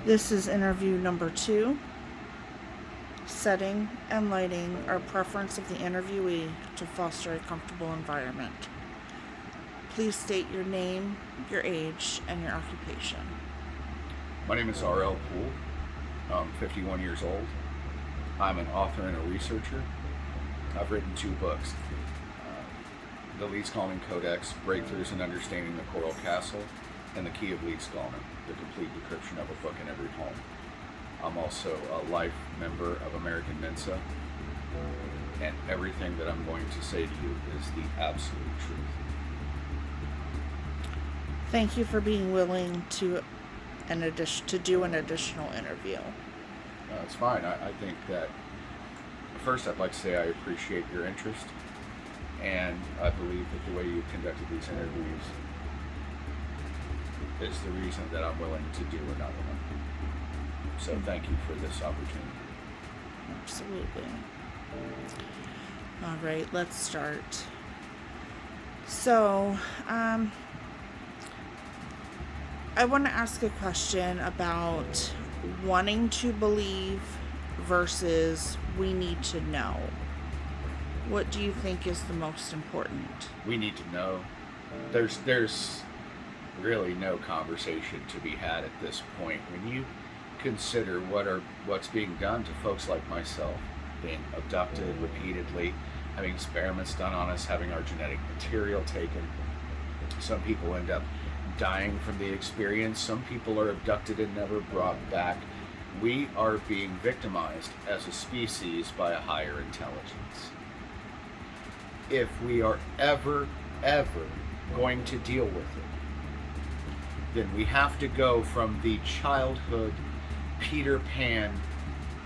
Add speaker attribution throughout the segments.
Speaker 1: This is interview number 2. Setting and lighting are preference of the interviewee to foster a comfortable environment. Please state your name, your age, and your occupation.
Speaker 2: My name is RL Poole. I'm 51 years old. I'm an author and a researcher. I've written 2 books. The Lee-Skalman Codex, Breakthroughs in Understanding the Coral Castle, and The Key of Lee-Skalman, the complete decryption of a book in every home. I'm also a life member of American Mensa, and everything that I'm going to say to you is the absolute truth.
Speaker 1: Thank you for being willing to do an additional interview.
Speaker 2: It's fine. I think that first I'd like to say I appreciate your interest, and I believe that the way you've conducted these interviews is the reason that I'm willing to do another one. So thank you for this opportunity.
Speaker 1: Absolutely. All right, let's start. So, I want to ask a question about wanting to believe versus we need to know. What do you think is the most important?
Speaker 2: We need to know. There's really no conversation to be had at this point. When you consider what's being done to folks like myself, being abducted repeatedly, having experiments done on us, having our genetic material taken. Some people end up dying from the experience. Some people are abducted and never brought back. We are being victimized as a species by a higher intelligence. If we are ever going to deal with it, then we have to go from the childhood Peter Pan,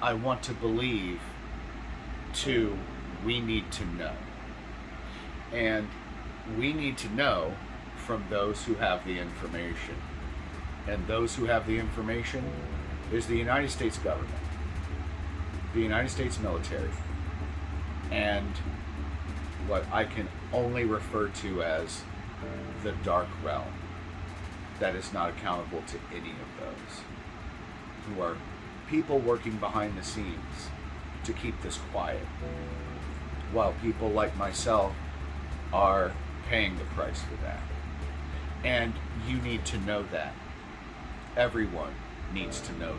Speaker 2: I want to believe, to we need to know. And we need to know from those who have the information. And those who have the information is the United States government, the United States military, and what I can only refer to as the dark realm that is not accountable to any of those, who are people working behind the scenes to keep this quiet, while people like myself are paying the price for that. And you need to know that. Everyone needs to know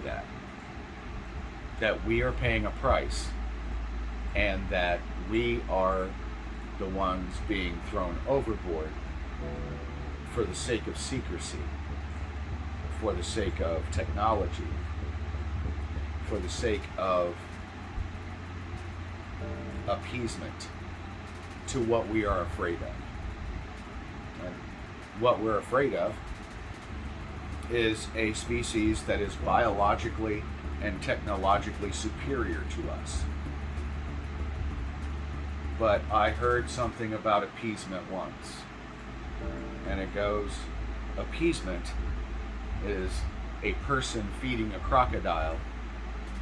Speaker 2: that we are paying a price, and that we are the ones being thrown overboard for the sake of secrecy, for the sake of technology, for the sake of appeasement to what we are afraid of. And what we're afraid of is a species that is biologically and technologically superior to us. But I heard something about appeasement once, and it goes, appeasement is a person feeding a crocodile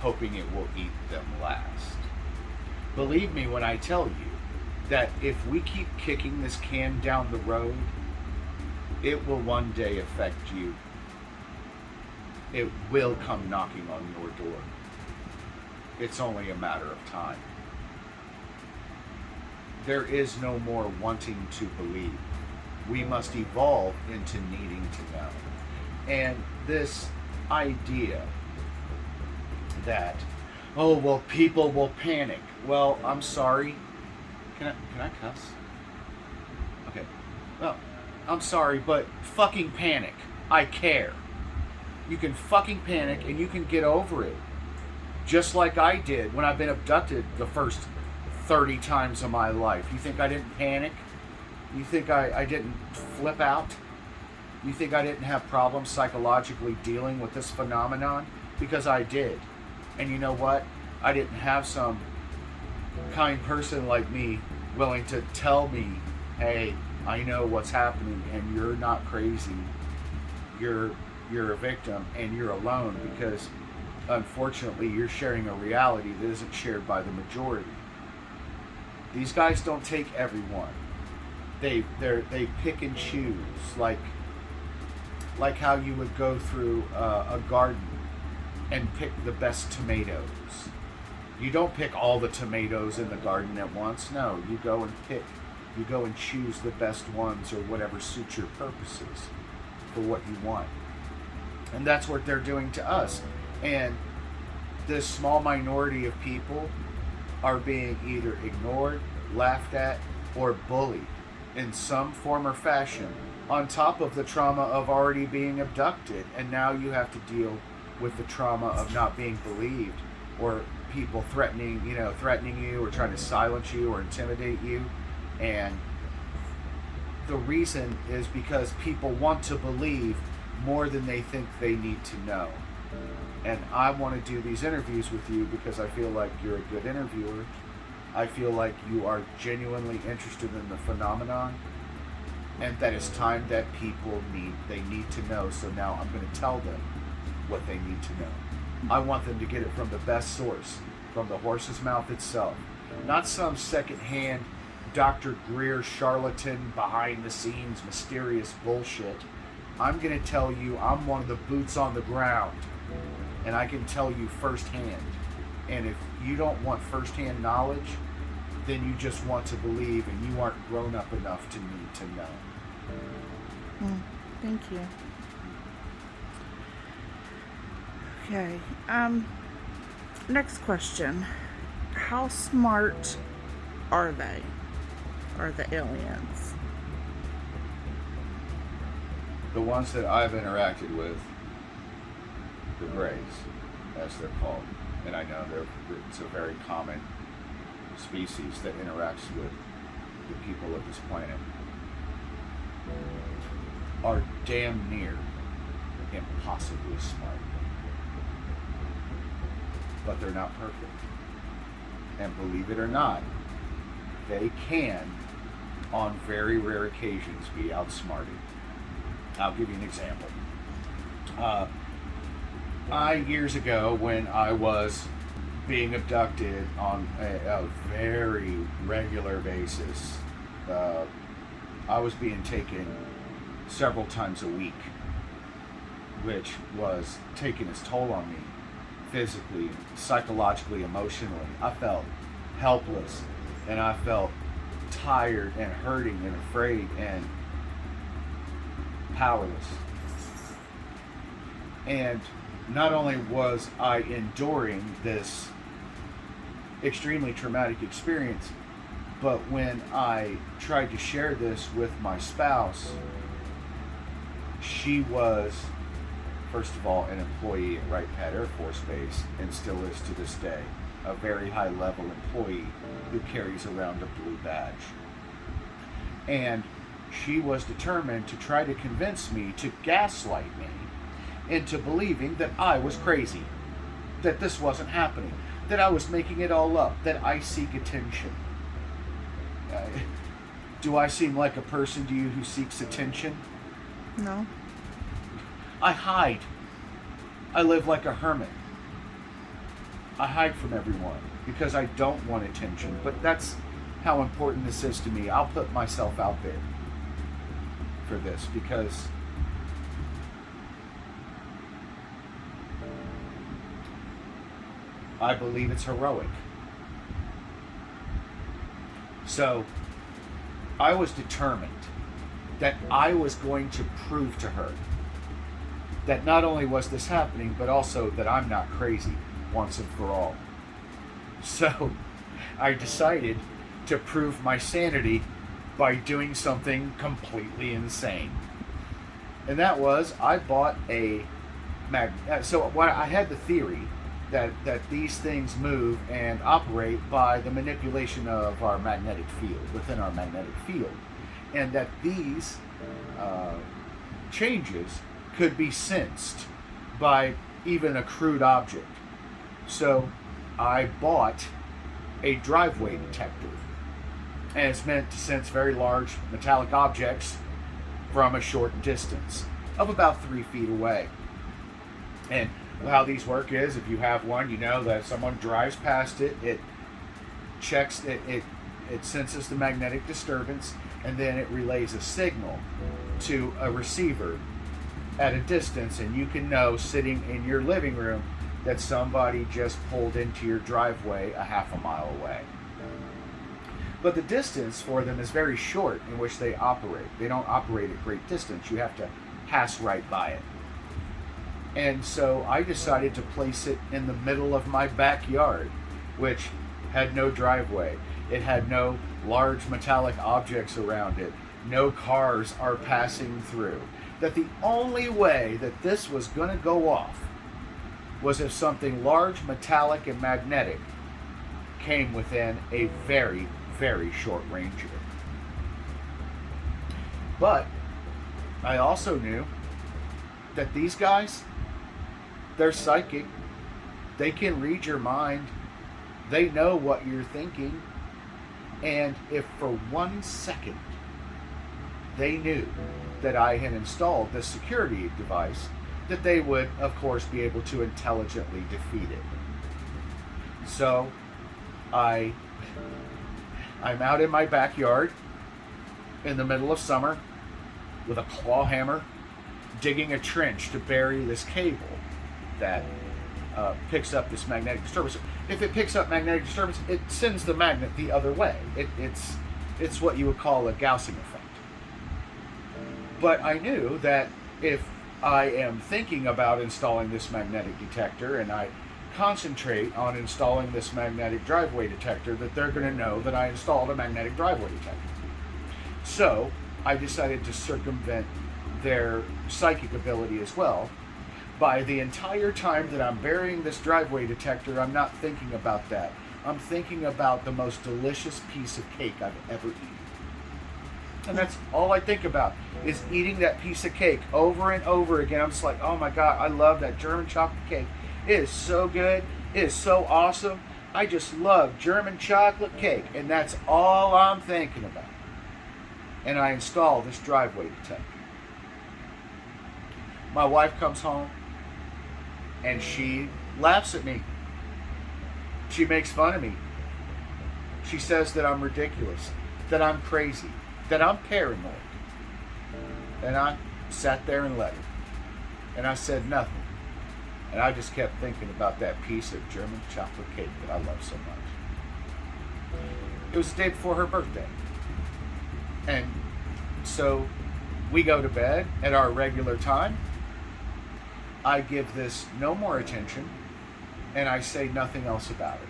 Speaker 2: hoping it will eat them last. Believe me when I tell you that if we keep kicking this can down the road, it will one day affect you. It will come knocking on your door. It's only a matter of time. There is no more wanting to believe. We must evolve into needing to know. And this idea that, oh, well, people will panic. Well, I'm sorry. Can I cuss? Okay. Well, I'm sorry, but fucking panic. I care. You can fucking panic and you can get over it. Just like I did when I've been abducted the first 30 times of my life. You think I didn't panic? You think I didn't flip out? You think I didn't have problems psychologically dealing with this phenomenon? Because I did. And you know what? I didn't have some kind person like me willing to tell me, hey, I know what's happening and you're not crazy. You're a victim and you're alone, because unfortunately you're sharing a reality that isn't shared by the majority. These guys don't take everyone. They pick and choose, like how you would go through a garden and pick the best tomatoes. You don't pick all the tomatoes in the garden at once. No, you go and choose the best ones or whatever suits your purposes for what you want. And that's what they're doing to us. And this small minority of people are being either ignored, laughed at, or bullied in some form or fashion, on top of the trauma of already being abducted. And now you have to deal with the trauma of not being believed, or people threatening you or trying to silence you or intimidate you. And the reason is because people want to believe more than they think they need to know. And I want to do these interviews with you because I feel like you're a good interviewer. I feel like you are genuinely interested in the phenomenon, and that it's time that people need to know. So now I'm going to tell them what they need to know. I want them to get it from the best source, from the horse's mouth itself, not some secondhand Dr. Greer charlatan behind the scenes mysterious bullshit. I'm going to tell you, I'm one of the boots on the ground, and I can tell you firsthand. And if you don't want firsthand knowledge, then you just want to believe, and you aren't grown up enough to need to know.
Speaker 1: Thank you. Okay. Next question. How smart are they? Are the aliens?
Speaker 2: The ones that I've interacted with, the Greys, as they're called, and I know it's a very common species that interacts with the people of this planet, are damn near impossibly smart. But they're not perfect. And believe it or not, they can, on very rare occasions, be outsmarted. I'll give you an example. Years ago, when I was being abducted on a very regular basis, I was being taken several times a week, which was taking its toll on me physically, psychologically, emotionally. I felt helpless, and I felt tired and hurting and afraid and powerless. And not only was I enduring this extremely traumatic experience, but when I tried to share this with my spouse, she was, first of all, an employee at Wright Pat Air Force Base, and still is to this day, a very high-level employee who carries around a blue badge. And she was determined to try to convince me, to gaslight me into believing that I was crazy, that this wasn't happening, that I was making it all up, that I seek attention. Do I seem like a person to you who seeks attention?
Speaker 1: No.
Speaker 2: I hide. I live like a hermit. I hide from everyone because I don't want attention, but that's how important this is to me. I'll put myself out there for this because I believe it's heroic. So I was determined that I was going to prove to her that not only was this happening, but also that I'm not crazy once and for all. So I decided to prove my sanity by doing something completely insane. And that was, I bought a I had the theory that these things move and operate by the manipulation of our magnetic field, within our magnetic field. And that these changes could be sensed by even a crude object. So I bought a driveway detector, and it's meant to sense very large metallic objects from a short distance of about 3 feet away. And how these work is, if you have one, you know that if someone drives past it, it checks it, it senses the magnetic disturbance, and then it relays a signal to a receiver at a distance, and you can know, sitting in your living room, that somebody just pulled into your driveway a half a mile away. But the distance for them is very short in which they operate. They don't operate at great distance. You have to pass right by it. And so I decided to place it in the middle of my backyard, which had no driveway. It had no large metallic objects around it. No cars are passing through. That the only way that this was going to go off was if something large, metallic, and magnetic came within a very, very short range of it. But I also knew that these guys, they're psychic. They can read your mind. They know what you're thinking. And if for 1 second they knew that I had installed this security device, that they would, of course, be able to intelligently defeat it. So I'm out in my backyard in the middle of summer with a claw hammer, digging a trench to bury this cable that picks up this magnetic disturbance. If it picks up magnetic disturbance, it sends the magnet the other way. It's what you would call a Gaussian effect. But I knew that if I am thinking about installing this magnetic detector and I concentrate on installing this magnetic driveway detector, that they're going to know that I installed a magnetic driveway detector. So I decided to circumvent their psychic ability as well. By the entire time that I'm burying this driveway detector, I'm not thinking about that. I'm thinking about the most delicious piece of cake I've ever eaten. And that's all I think about, is eating that piece of cake over and over again. I'm just like, oh my God, I love that German chocolate cake. It is so good. It is so awesome. I just love German chocolate cake. And that's all I'm thinking about. And I install this driveway detector. My wife comes home and she laughs at me. She makes fun of me. She says that I'm ridiculous, that I'm crazy, that I'm paranoid. And I sat there and let her. And I said nothing. And I just kept thinking about that piece of German chocolate cake that I love so much. It was the day before her birthday. And so we go to bed at our regular time. I give this no more attention, and I say nothing else about it.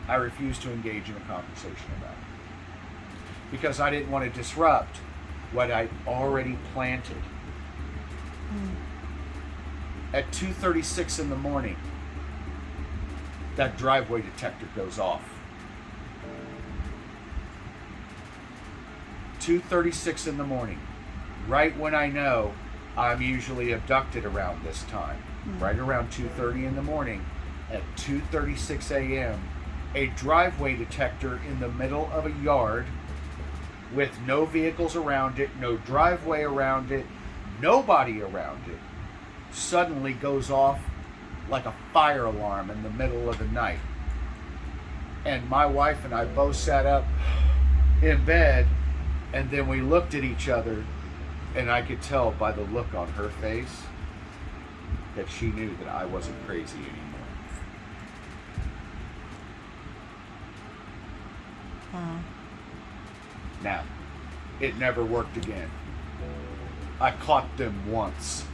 Speaker 2: I refuse to engage in a conversation about it, because I didn't want to disrupt what I'd already planted. At 2:36 in the morning, that driveway detector goes off. 2:36 in the morning, right when I know I'm usually abducted around this time, right around 2:30 in the morning. At 2:36 a.m., a driveway detector in the middle of a yard with no vehicles around it, no driveway around it, nobody around it, suddenly goes off like a fire alarm in the middle of the night. And my wife and I both sat up in bed, and then we looked at each other, and I could tell by the look on her face that she knew that I wasn't crazy anymore. Now, it never worked again. I caught them once.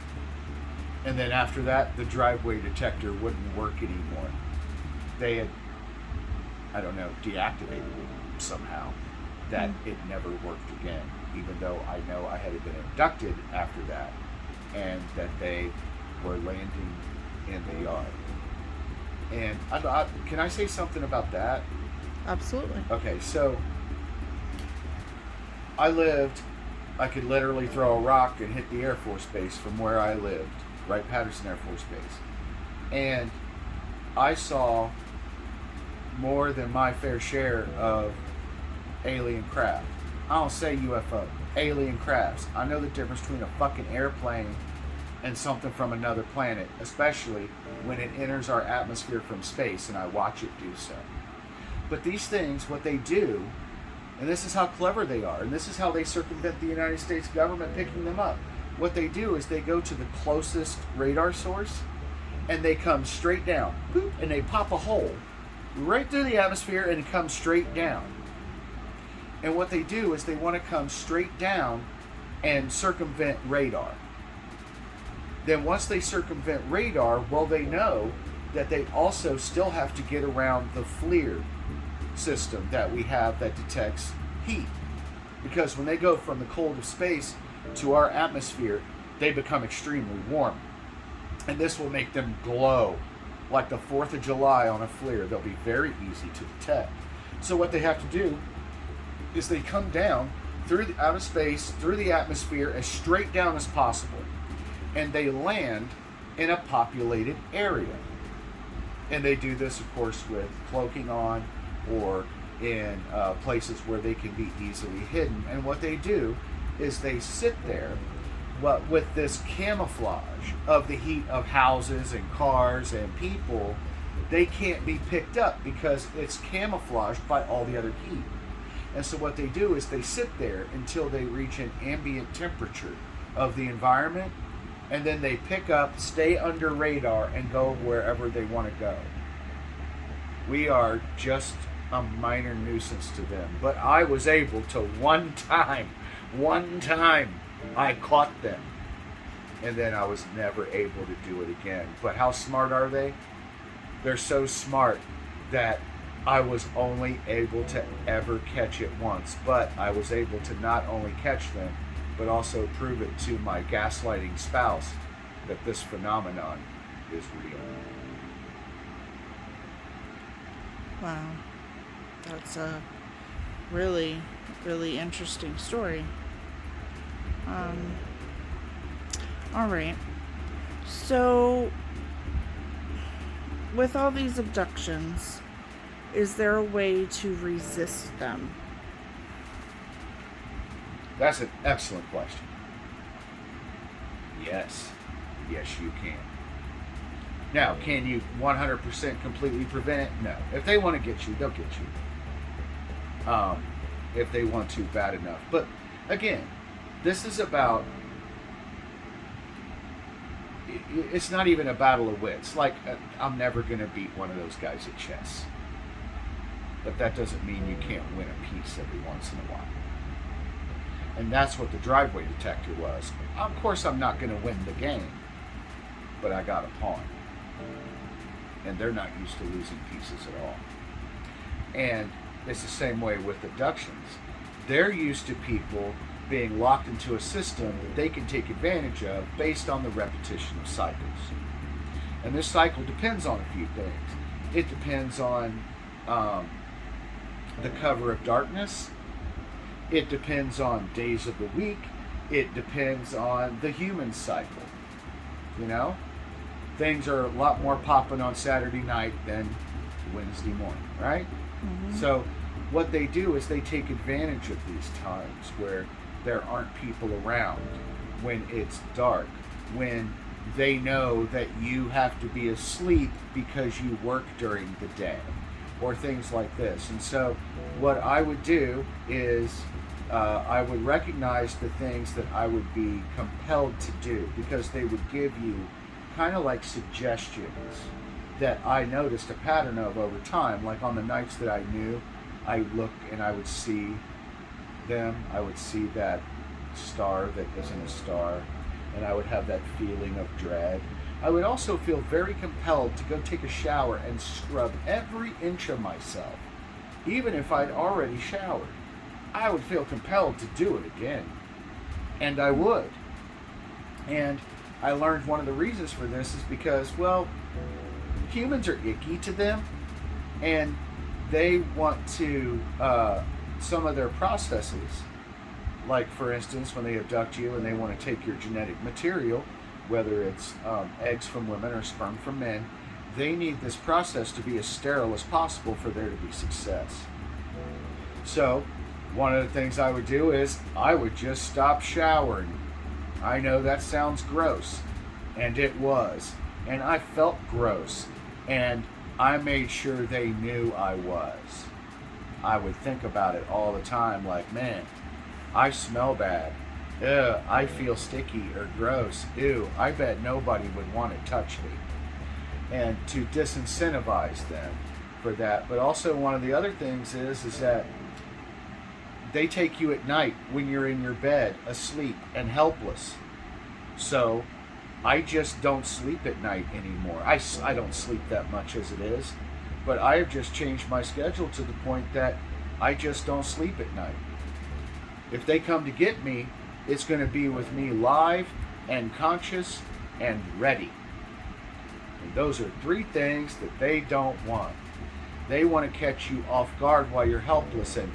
Speaker 2: And then after that, the driveway detector wouldn't work anymore. They had, I don't know, deactivated it somehow. That it never worked again, even though I know I had been abducted after that, and that they were landing in the yard. And can I say something about that?
Speaker 1: Absolutely.
Speaker 2: Okay, so I could literally throw a rock and hit the Air Force Base from where I lived, right, Patterson Air Force Base. And I saw more than my fair share of alien craft. I don't say UFO, alien crafts. I know the difference between a fucking airplane and something from another planet, especially when it enters our atmosphere from space and I watch it do so. But these things, what they do, and this is how clever they are, and this is how they circumvent the United States government picking them up. What they do is they go to the closest radar source and they come straight down, boop, and they pop a hole right through the atmosphere and come straight down. And what they do is they want to come straight down and circumvent radar. Then once they circumvent radar, well, they know that they also still have to get around the FLIR system that we have that detects heat. Because when they go from the cold of space to our atmosphere, they become extremely warm. And this will make them glow like the 4th of July on a FLIR. They'll be very easy to detect. So what they have to do is they come down through the outer space, through the atmosphere, as straight down as possible. And they land in a populated area. And they do this, of course, with cloaking on or in places where they can be easily hidden. And what they do is they sit there with this camouflage of the heat of houses and cars and people. They can't be picked up because it's camouflaged by all the other heat. And so what they do is they sit there until they reach an ambient temperature of the environment, and then they pick up, stay under radar, and go wherever they want to go. We are just a minor nuisance to them. But I was able to one time, I caught them. And then I was never able to do it again. But how smart are they? They're so smart that I was only able to ever catch it once. But I was able to not only catch them, but also prove it to my gaslighting spouse that this phenomenon is real.
Speaker 1: Wow. That's a really, really interesting story. All right. So, with all these abductions, is there a way to resist them?
Speaker 2: That's an excellent question. Yes. Yes, you can. Now, can you 100% completely prevent it? No. If they want to get you, they'll get you. If they want to bad enough. But, again, this is about... It's not even a battle of wits. Like, I'm never going to beat one of those guys at chess. But that doesn't mean you can't win a piece every once in a while. And that's what the driveway detector was. Of course, I'm not going to win the game, but I got a pawn. And they're not used to losing pieces at all. And it's the same way with abductions. They're used to people being locked into a system that they can take advantage of based on the repetition of cycles. And this cycle depends on a few things. It depends on the cover of darkness. It depends on days of the week. It depends on the human cycle. You know? Things are a lot more popping on Saturday night than Wednesday morning, right? Mm-hmm. So what they do is they take advantage of these times where there aren't people around, when it's dark, when they know that you have to be asleep because you work during the day, or things like this. And so what I would do is I would recognize the things that I would be compelled to do, because they would give you kind of like suggestions that I noticed a pattern of over time. Like on the nights that I knew, I would look and I would see them. I would see that star that isn't a star, and I would have that feeling of dread. I would also feel very compelled to go take a shower and scrub every inch of myself. Even if I'd already showered, I would feel compelled to do it again. And I would. And I learned one of the reasons for this is because, well, humans are icky to them, and they want to, some of their processes, like for instance, when they abduct you and they want to take your genetic material, whether it's eggs from women or sperm from men, they need this process to be as sterile as possible for there to be success. So, one of the things I would do is I would just stop showering. I know that sounds gross, and it was. And I felt gross, and I made sure they knew I was. I would think about it all the time, like, man, I smell bad. Ugh, I feel sticky or gross. Ew, I bet nobody would want to touch me. and to disincentivize them for that. But also one of the other things is that they take you at night when you're in your bed asleep and helpless. So I just don't sleep at night anymore. I don't sleep that much as it is, but I have just changed my schedule to the point that I just don't sleep at night. If they come to get me, it's going to be with me live and conscious and ready. And those are three things that they don't want. They want to catch you off guard while you're helpless and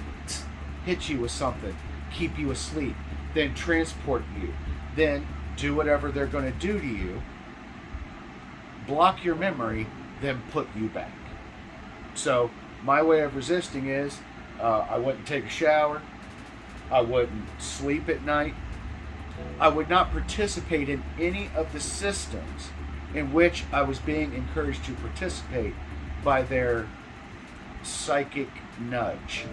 Speaker 2: hit you with something, keep you asleep, then transport you, then do whatever they're going to do to you, block your memory, then put you back. So my way of resisting is I wouldn't take a shower, I wouldn't sleep at night, I would not participate in any of the systems in which I was being encouraged to participate by their psychic nudge.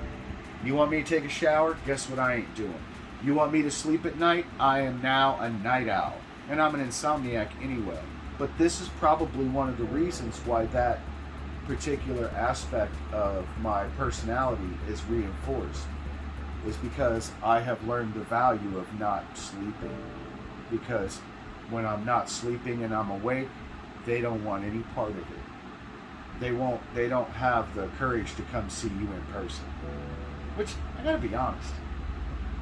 Speaker 2: You want me to take a shower? Guess what I ain't doing. You want me to sleep at night? I am now a night owl. And I'm an insomniac anyway. But this is probably one of the reasons why that particular aspect of my personality is reinforced. Is because I have learned the value of not sleeping. Because when I'm not sleeping and I'm awake, they don't want any part of it. They don't have the courage to come see you in person. Which, I gotta be honest,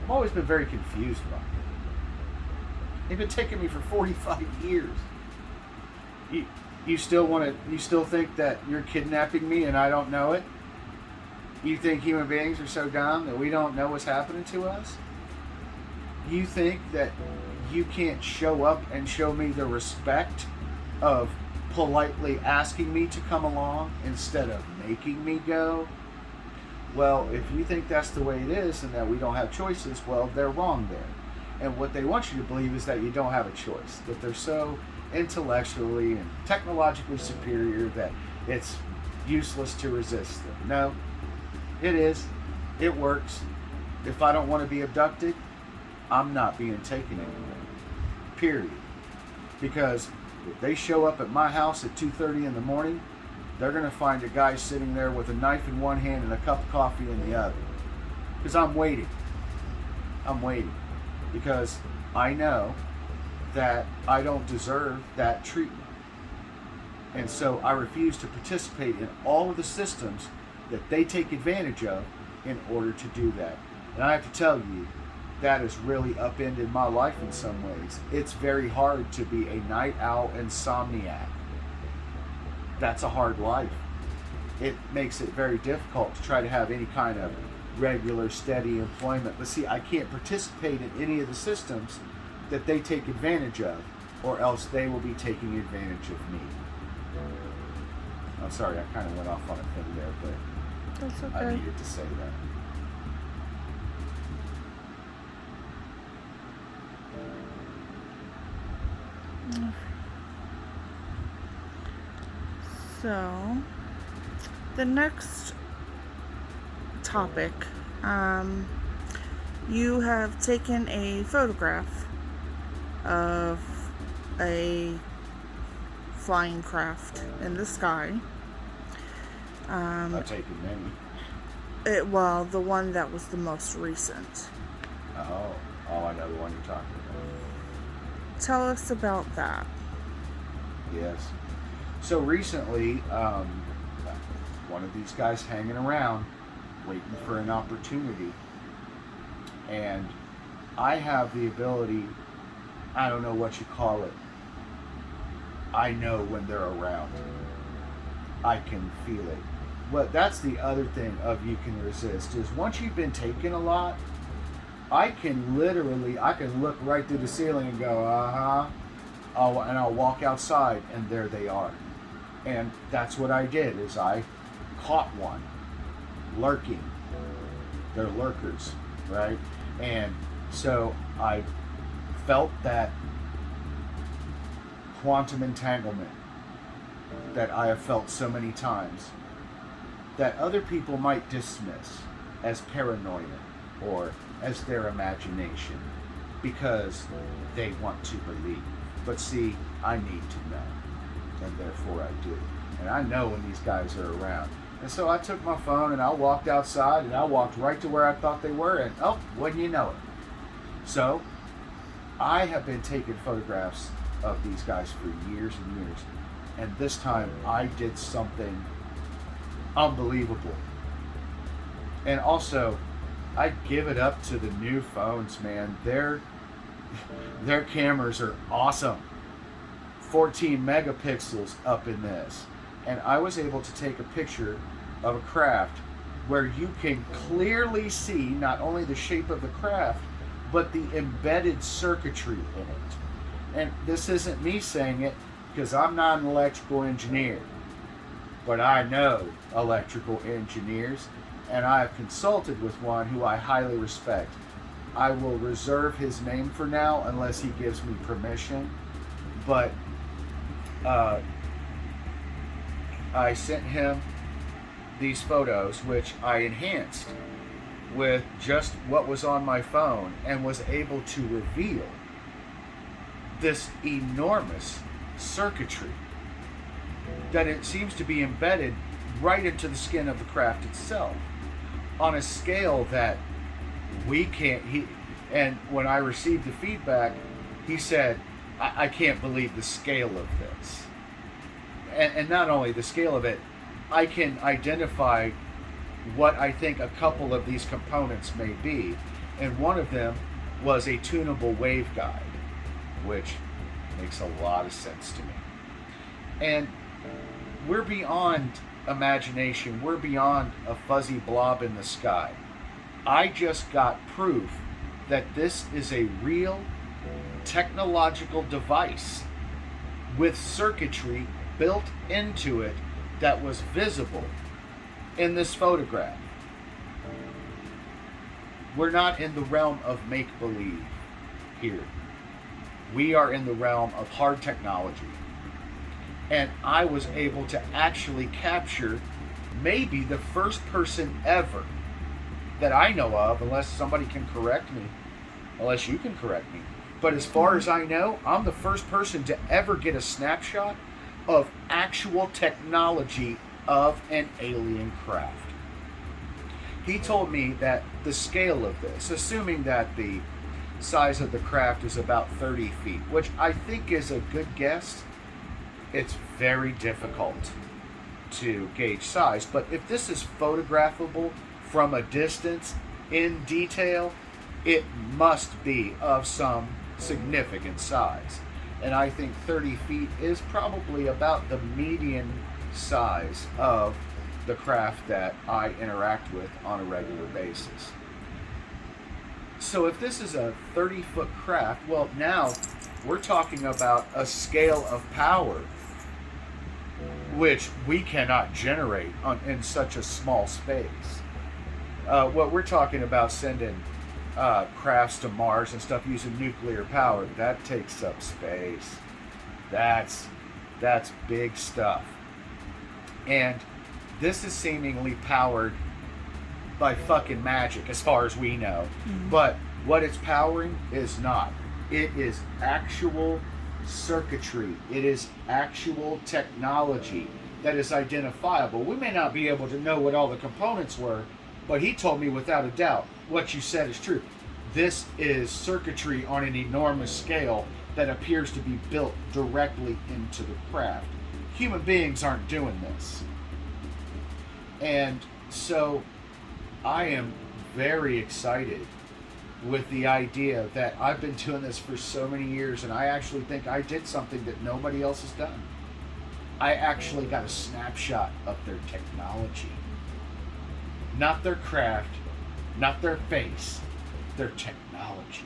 Speaker 2: I've always been very confused about it. They've been taking me for 45 years. You still think that you're kidnapping me and I don't know it? You think human beings are so dumb that we don't know what's happening to us? You think that you can't show up and show me the respect of politely asking me to come along instead of making me go? Well, if you think that's the way it is and that we don't have choices, well, they're wrong there. And what they want you to believe is that you don't have a choice, that they're so intellectually and technologically superior that it's useless to resist them. No, it is. It works. If I don't want to be abducted, I'm not being taken anywhere. Period. Because if they show up at my house at 2:30 in the morning, they're going to find a guy sitting there with a knife in one hand and a cup of coffee in the other. Because I'm waiting. I'm waiting. Because I know that I don't deserve that treatment. And so I refuse to participate in all of the systems that they take advantage of in order to do that. And I have to tell you, that has really upended my life in some ways. It's very hard to be a night owl insomniac. That's a hard life. It makes it very difficult to try to have any kind of regular, steady employment. But see, I can't participate in any of the systems that they take advantage of, or else they will be taking advantage of me. I'm sorry, I kind of went off on a thing there, but
Speaker 1: that's okay.
Speaker 2: I needed to say that.
Speaker 1: So, the next topic, you have taken a photograph of a flying craft in the sky.
Speaker 2: I've taken many.
Speaker 1: Well, the one that was the most recent.
Speaker 2: Oh, I know the one you're talking about.
Speaker 1: Tell us about that.
Speaker 2: Yes. So recently, one of these guys hanging around, waiting for an opportunity, and I have the ability, I don't know what you call it, I know when they're around. I can feel it. But that's the other thing of you can resist, is once you've been taken a lot, I can look right through the ceiling and go, and I'll walk outside and there they are. And that's what I did, is I caught one lurking. They're lurkers, right? And so I felt that quantum entanglement that I have felt so many times that other people might dismiss as paranoia or as their imagination because they want to believe. But see, I need to know. and therefore I do. And I know when these guys are around. And so I took my phone and I walked outside and I walked right to where I thought they were, and oh, wouldn't you know it. So I have been taking photographs of these guys for years and years. And this time I did something unbelievable. And also, I give it up to the new phones, man. Their cameras are awesome. 14 megapixels up in this. And I was able to take a picture of a craft where you can clearly see not only the shape of the craft, but the embedded circuitry in it. And this isn't me saying it, because I'm not an electrical engineer. But I know electrical engineers, and I have consulted with one who I highly respect. I will reserve his name for now unless he gives me permission. But I sent him these photos, which I enhanced with just what was on my phone, and was able to reveal this enormous circuitry that it seems to be embedded right into the skin of the craft itself on a scale that we can't. And when I received the feedback, he said, I can't believe the scale of this. And not only the scale of it, I can identify what I think a couple of these components may be. And one of them was a tunable waveguide, which makes a lot of sense to me. And we're beyond imagination. We're beyond a fuzzy blob in the sky. I just got proof that this is a real technological device with circuitry built into it that was visible in this photograph. We're not in the realm of make-believe here. We are in the realm of hard technology. And I was able to actually capture maybe the first person ever that I know of, unless somebody can correct me, unless you can correct me. But as far as I know, I'm the first person to ever get a snapshot of actual technology of an alien craft. He told me that the scale of this, assuming that the size of the craft is about 30 feet, which I think is a good guess, it's very difficult to gauge size. But if this is photographable from a distance in detail, it must be of some significant size. And I think 30 feet is probably about the median size of the craft that I interact with on a regular basis. So if this is a 30-foot craft, well, now we're talking about a scale of power which we cannot generate in such a small space. What we're talking about sending crafts to Mars and stuff using nuclear power, that takes up space. That's big stuff. And this is seemingly powered by fucking magic as far as we know. Mm-hmm. But what it's powering is not. It is actual circuitry. It is actual technology that is identifiable. We may not be able to know what all the components were, but he told me without a doubt what you said is true. This is circuitry on an enormous scale that appears to be built directly into the craft. Human beings aren't doing this. And so I am very excited with the idea that I've been doing this for so many years, and I actually think I did something that nobody else has done. I actually got a snapshot of their technology. Not their craft, not their face, their technology.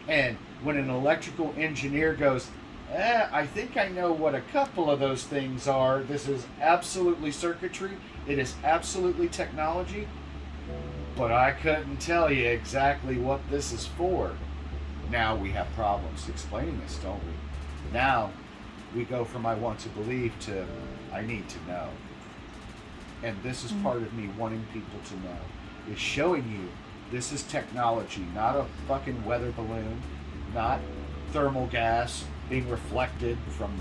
Speaker 2: And when an electrical engineer goes, I think I know what a couple of those things are. This is absolutely circuitry. It is absolutely technology. But I couldn't tell you exactly what this is for. Now we have problems explaining this, don't we? Now we go from I want to believe to I need to know. And this is part of me wanting people to know. Is showing you this is technology, not a fucking weather balloon, not thermal gas, being reflected from,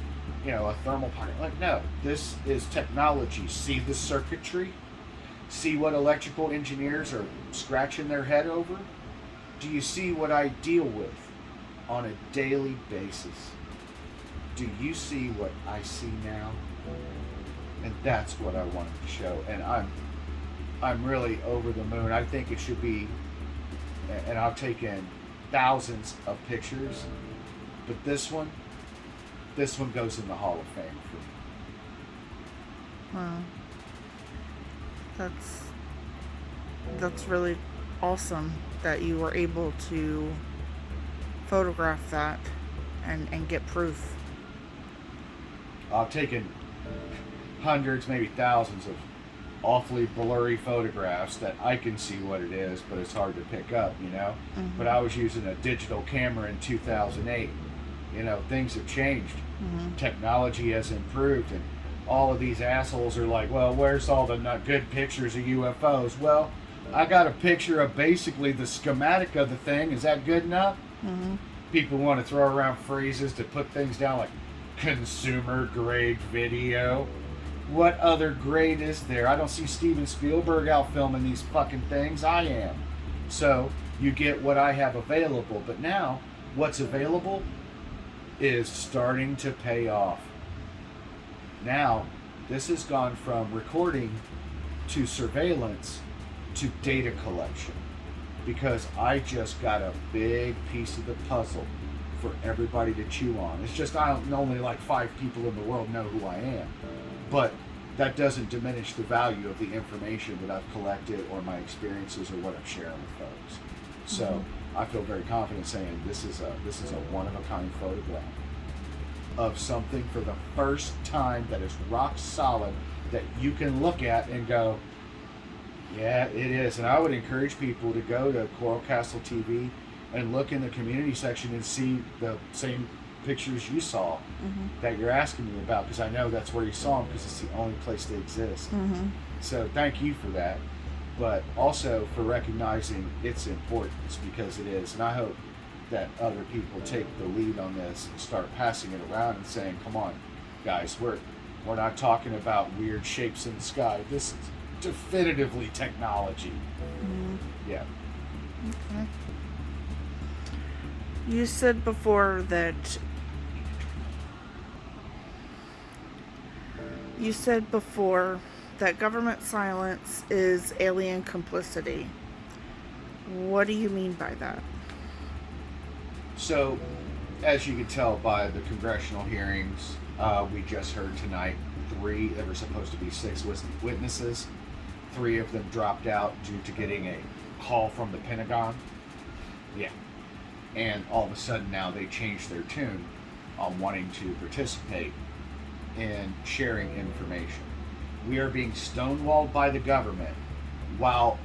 Speaker 2: a thermal pocket. Like, no, this is technology. See the circuitry? See what electrical engineers are scratching their head over? Do you see what I deal with on a daily basis? Do you see what I see now? And that's what I wanted to show. And I'm really over the moon. I think it should be, and I've taken thousands of pictures, but this one goes in the Hall of Fame for me.
Speaker 1: Wow. That's really awesome that you were able to photograph that and get proof.
Speaker 2: I've taken hundreds, maybe thousands of awfully blurry photographs that I can see what it is, but it's hard to pick up,
Speaker 1: Mm-hmm.
Speaker 2: But I was using a digital camera in 2008. Things have changed.
Speaker 1: Mm-hmm.
Speaker 2: Technology has improved, and all of these assholes are like, well, where's all the not good pictures of UFOs? Well, I got a picture of basically the schematic of the thing. Is that good enough?
Speaker 1: Mm-hmm.
Speaker 2: People want to throw around phrases to put things down like consumer grade video. What other grade is there? I don't see Steven Spielberg out filming these fucking things. I am. So you get what I have available. But now what's available is starting to pay off. Now this has gone from recording to surveillance to data collection, because I just got a big piece of the puzzle for everybody to chew on. It's just only like 5 people in the world know who I am, but that doesn't diminish the value of the information that I've collected or my experiences or what I'm sharing with folks. So I feel very confident saying this is a one-of-a-kind photograph of something for the first time that is rock solid, that you can look at and go, yeah, it is. And I would encourage people to go to Coral Castle TV and look in the community section and see the same pictures you saw that you're asking me about, because I know that's where you saw them, because it's the only place they exist. So thank you for that, but also for recognizing its importance, because it is. And I hope that other people take the lead on this and start passing it around and saying, come on, guys, we're not talking about weird shapes in the sky. This is definitively technology. Yeah.
Speaker 1: Okay. You said before that government silence is alien complicity. What do you mean by that?
Speaker 2: So, as you can tell by the congressional hearings, we just heard tonight, there were supposed to be 6 witnesses. 3 of them dropped out due to getting a call from the Pentagon. Yeah. And all of a sudden now they changed their tune on wanting to participate in sharing information. We are being stonewalled by the government while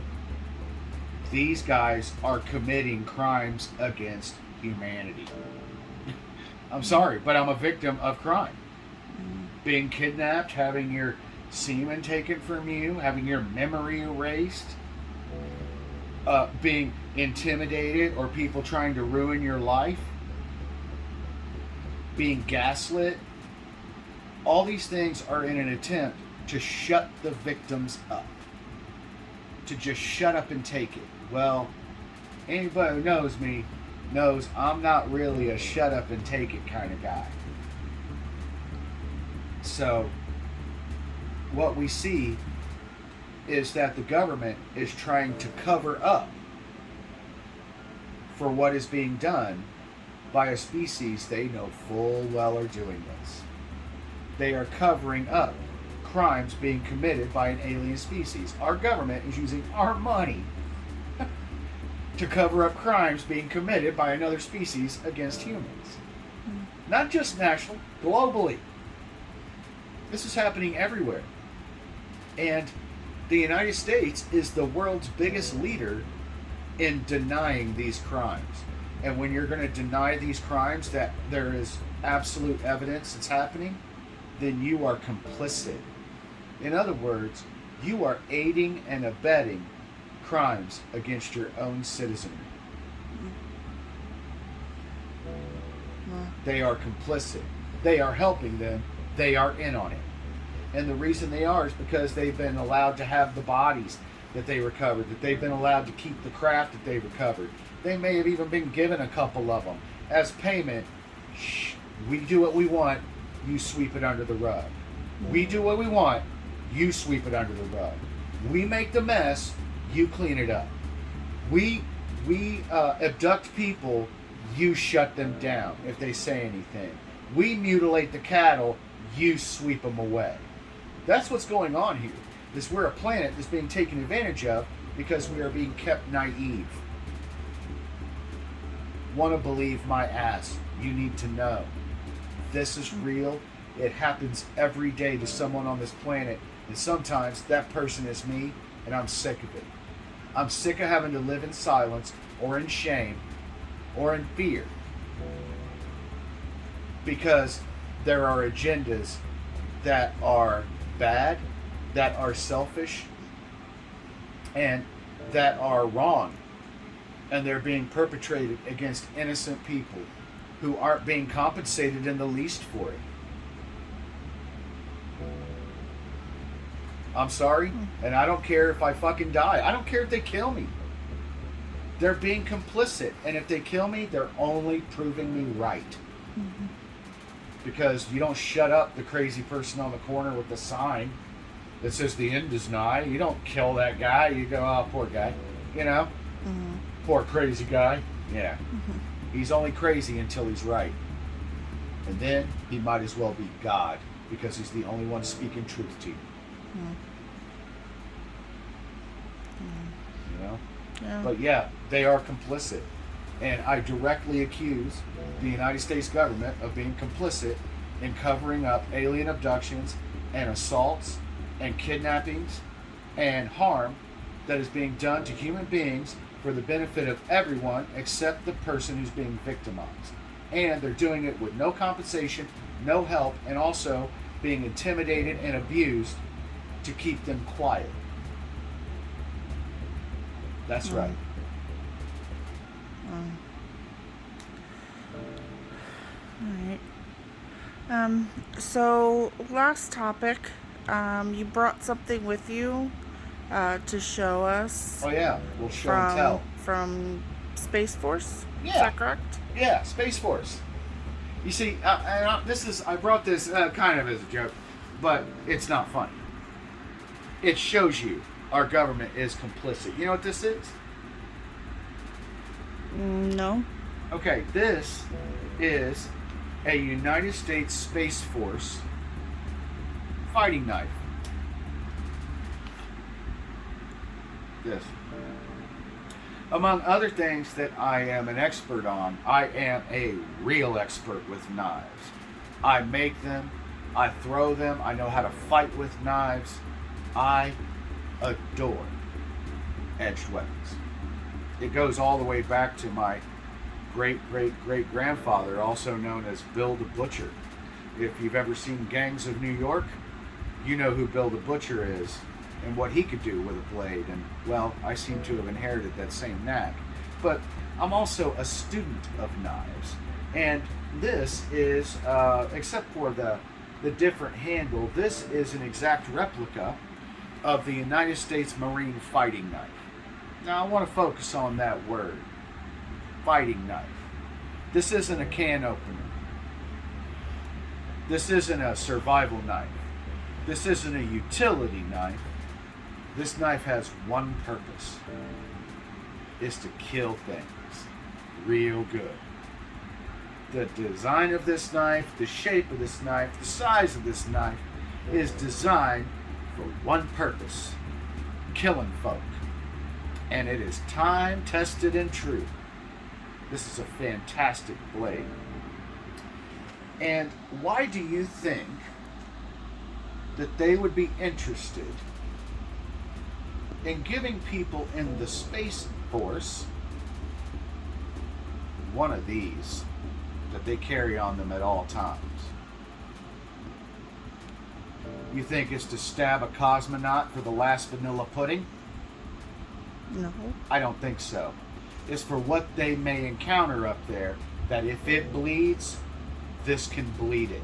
Speaker 2: these guys are committing crimes against humanity. I'm sorry, but I'm a victim of crime. Being kidnapped, having your semen taken from you, having your memory erased, being intimidated, or people trying to ruin your life, being gaslit. All these things are in an attempt to shut the victims up, to just shut up and take it. Well, anybody who knows me knows I'm not really a shut up and take it kind of guy. So what we see is that the government is trying to cover up for what is being done by a species they know full well are doing this. They are covering up crimes being committed by an alien species. Our government is using our money to cover up crimes being committed by another species against humans. Not just nationally, globally. This is happening everywhere. And the United States is the world's biggest leader in denying these crimes. And when you're going to deny these crimes, that there is absolute evidence it's happening, then you are complicit. In other words, you are aiding and abetting crimes against your own citizenry. They are complicit. They are helping them. They are in on it. And the reason they are is because they've been allowed to have the bodies that they recovered, that they've been allowed to keep the craft that they recovered. They may have even been given a couple of them as payment. Shh, we do what we want, you sweep it under the rug. We do what we want, you sweep it under the rug. We make the mess, you clean it up. We abduct people, you shut them down if they say anything. We mutilate the cattle, you sweep them away. That's what's going on here. Is we're a planet that's being taken advantage of because we are being kept naive. Want to believe my ass. You need to know. This is real. It happens every day to someone on this planet. And sometimes that person is me, and I'm sick of it. I'm sick of having to live in silence or in shame or in fear. Because there are agendas that are bad, that are selfish, and that are wrong. And they're being perpetrated against innocent people who aren't being compensated in the least for it. I'm sorry, and I don't care if I fucking die. I don't care if they kill me. They're being complicit, and if they kill me, they're only proving me right. Mm-hmm. Because you don't shut up the crazy person on the corner with the sign that says the end is nigh. You don't kill that guy. You go, oh, poor guy. You know? Mm-hmm. Poor crazy guy. Yeah. Mm-hmm. He's only crazy until he's right. And then he might as well be God because he's the only one speaking truth to you. Mm-hmm. You know? Yeah. But yeah, they are complicit. And I directly accuse the United States government of being complicit in covering up alien abductions and assaults and kidnappings and harm that is being done to human beings for the benefit of everyone except the person who's being victimized. And they're doing it with no compensation, no help, and also being intimidated and abused to keep them quiet. That's right.
Speaker 1: All right. So last topic, you brought something with you to show us.
Speaker 2: Oh yeah, we'll show and tell.
Speaker 1: From Space Force.
Speaker 2: Yeah.
Speaker 1: Is that correct?
Speaker 2: Yeah, Space Force. You see, I brought this kind of as a joke, but it's not funny. It shows you our government is complicit. You know what this is?
Speaker 1: No.
Speaker 2: Okay, this is a United States Space Force fighting knife. This. Among other things that I am an expert on, I am a real expert with knives. I make them, I throw them, I know how to fight with knives. I adore edged weapons. It goes all the way back to my great-great-great-grandfather, also known as Bill the Butcher. If you've ever seen Gangs of New York, you know who Bill the Butcher is and what he could do with a blade. And, well, I seem to have inherited that same knack. But I'm also a student of knives. And this is, except for the different handle, this is an exact replica of the United States Marine fighting knife. Now, I want to focus on that word, fighting knife. This isn't a can opener. This isn't a survival knife. This isn't a utility knife. This knife has one purpose. It's to kill things real good. The design of this knife, the shape of this knife, the size of this knife is designed for one purpose: killing folk. And it is time tested and true. This is a fantastic blade. And why do you think that they would be interested in giving people in the Space Force one of these that they carry on them at all times? You think it's to stab a cosmonaut for the last vanilla pudding?
Speaker 1: No.
Speaker 2: I don't think so. It's for what they may encounter up there, that if it bleeds,
Speaker 3: this can bleed it.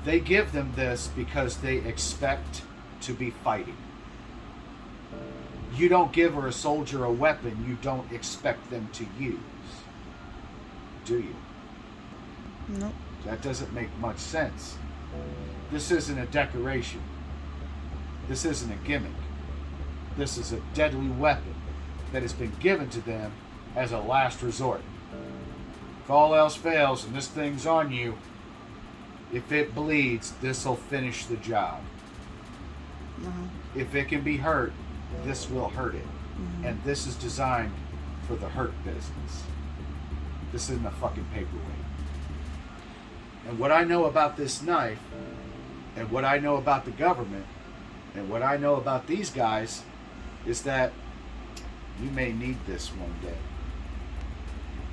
Speaker 3: They give them this because they expect to be fighting. You don't give a soldier a weapon you don't expect them to use. Do you?
Speaker 1: Nope.
Speaker 3: That doesn't make much sense. This isn't a decoration. This isn't a gimmick. This is a deadly weapon that has been given to them as a last resort. If all else fails and this thing's on you, if it bleeds, this'll finish the job. If it can be hurt, this will hurt it. And this is designed for the hurt business. This isn't a fucking paperweight. And what I know about this knife, and what I know about the government, and what I know about these guys, is that you may need this one day.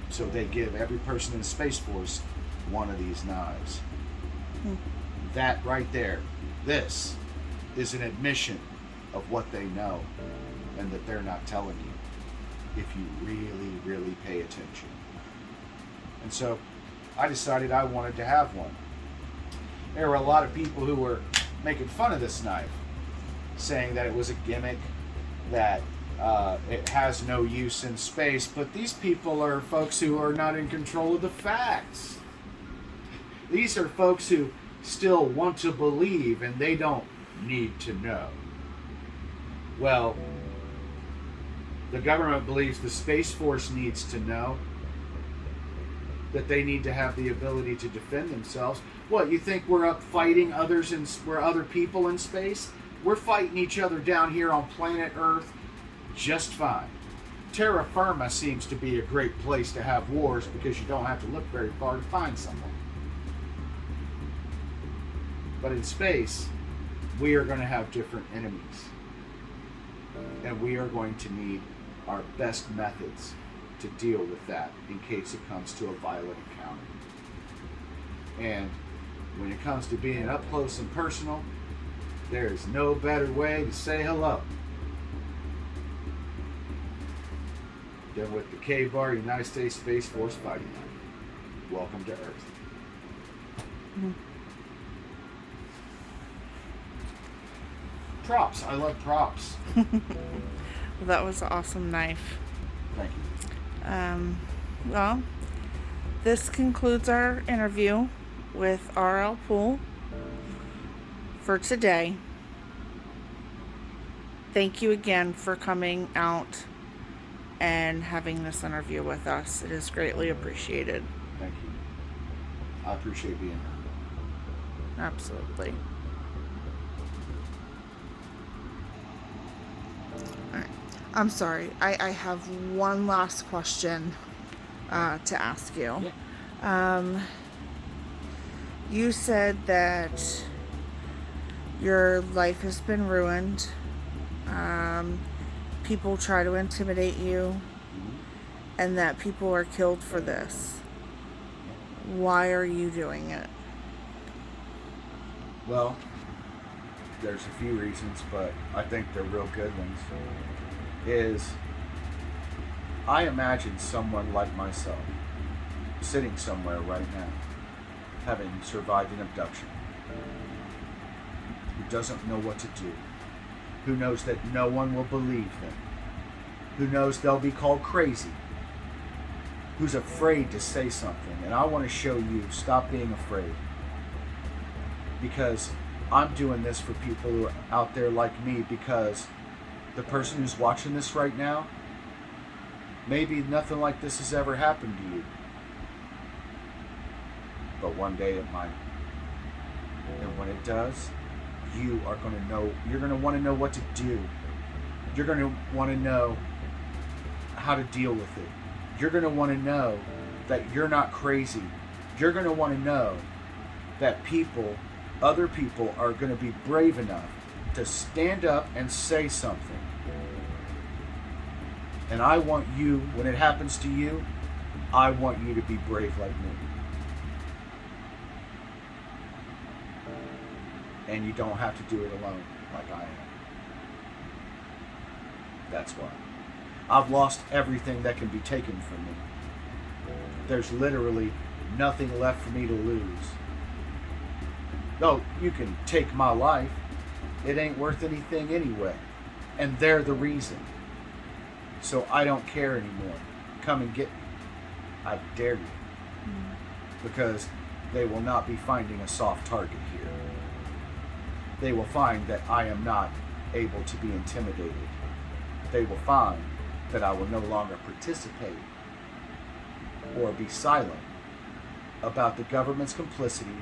Speaker 3: So they give every person in the Space Force one of these knives. That right there, this is an admission of what they know and that they're not telling you if you really, really pay attention. And so I decided I wanted to have one. There were a lot of people who were making fun of this knife, saying that it was a gimmick, that it has no use in space, but these people are folks who are not in control of the facts. These are folks who still want to believe and they don't need to know. Well, the government believes the Space Force needs to know, that they need to have the ability to defend themselves. What, you think we're up fighting others and we're other people in space? We're fighting each other down here on planet Earth just fine. Terra Firma seems to be a great place to have wars because you don't have to look very far to find someone. But in space, we are going to have different enemies. And we are going to need our best methods to deal with that in case it comes to a violent encounter. And when it comes to being up close and personal, there is no better way to say hello than with the K-Bar United States Space Force Fighting Knife. Welcome to Earth. Props. I love props.
Speaker 1: That was an awesome knife.
Speaker 3: Thank you.
Speaker 1: Well, this concludes our interview with RL Poole for today. Thank you again for coming out and having this interview with us. It is greatly appreciated.
Speaker 3: Thank you. I appreciate being here.
Speaker 1: Absolutely. Alright. I'm sorry. I have one last question to ask you.
Speaker 3: Yeah.
Speaker 1: You said that your life has been ruined. People try to intimidate you, and that people are killed for this. Why are you doing it?
Speaker 3: Well, there's a few reasons, but I think they're real good ones. Is I imagine someone like myself sitting somewhere right now, having survived an abduction, who doesn't know what to do, who knows that no one will believe them, who knows they'll be called crazy, who's afraid to say something. And I want to show you, stop being afraid. Because I'm doing this for people who are out there like me, because the person who's watching this right now, maybe nothing like this has ever happened to you. But one day it might. And when it does, you are going to know, you're going to want to know what to do. You're going to want to know how to deal with it. You're going to want to know that you're not crazy. You're going to want to know that people, other people, are going to be brave enough to stand up and say something. And I want you, when it happens to you, I want you to be brave like me. And you don't have to do it alone like I am. That's why. I've lost everything that can be taken from me. There's literally nothing left for me to lose. No, you can take my life. It ain't worth anything anyway. And they're the reason. So I don't care anymore. Come and get me. I dare you. Because they will not be finding a soft target here. They will find that I am not able to be intimidated. They will find that I will no longer participate or be silent about the government's complicity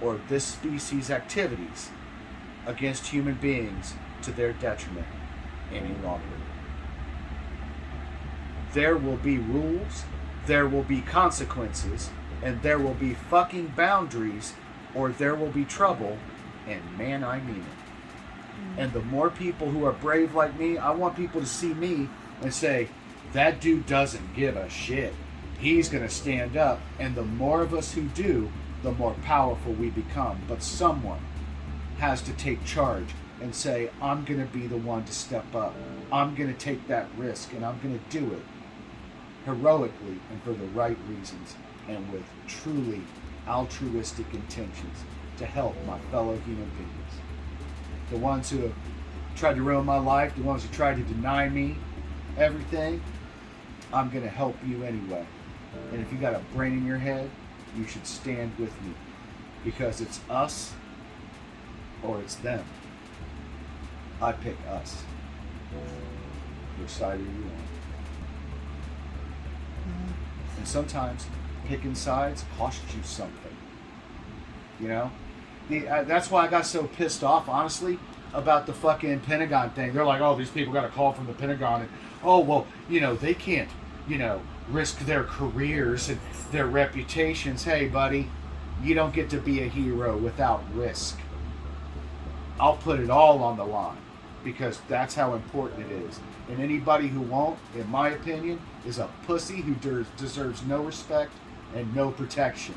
Speaker 3: or this species' activities against human beings to their detriment any longer. There will be rules, there will be consequences, and there will be fucking boundaries, or there will be trouble, and man, I mean it. And the more people who are brave like me, I want people to see me and say, that dude doesn't give a shit. He's going to stand up, and the more of us who do, the more powerful we become. But someone has to take charge and say, I'm going to be the one to step up. I'm going to take that risk, and I'm going to do it heroically and for the right reasons and with truly altruistic intentions to help my fellow human beings. The ones who have tried to ruin my life, the ones who tried to deny me everything, I'm going to help you anyway. And if you got a brain in your head, you should stand with me, because it's us or it's them. I pick us. Which side are you on? And sometimes picking sides costs you something. You know? That's why I got so pissed off, honestly, about the fucking Pentagon thing. They're like, oh, these people got a call from the Pentagon, and oh, well, they can't, risk their careers and their reputations. Hey, buddy, you don't get to be a hero without risk. I'll put it all on the line, because that's how important it is. And anybody who won't, in my opinion, is a pussy who deserves no respect and no protection.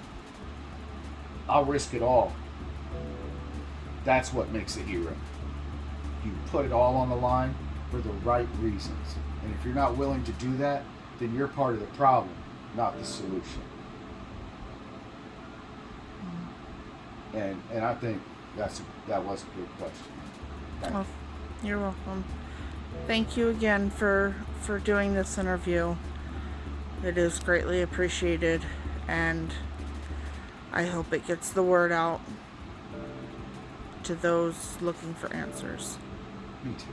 Speaker 3: I'll risk it all. That's what makes a hero. You put it all on the line for the right reasons. And if you're not willing to do that, then you're part of the problem, not the solution. And I think that was a good question. Thank you.
Speaker 1: You're welcome. Thank you again for doing this interview. It is greatly appreciated, and I hope it gets the word out to those looking for answers.
Speaker 3: Me too.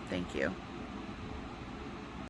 Speaker 1: Thank you.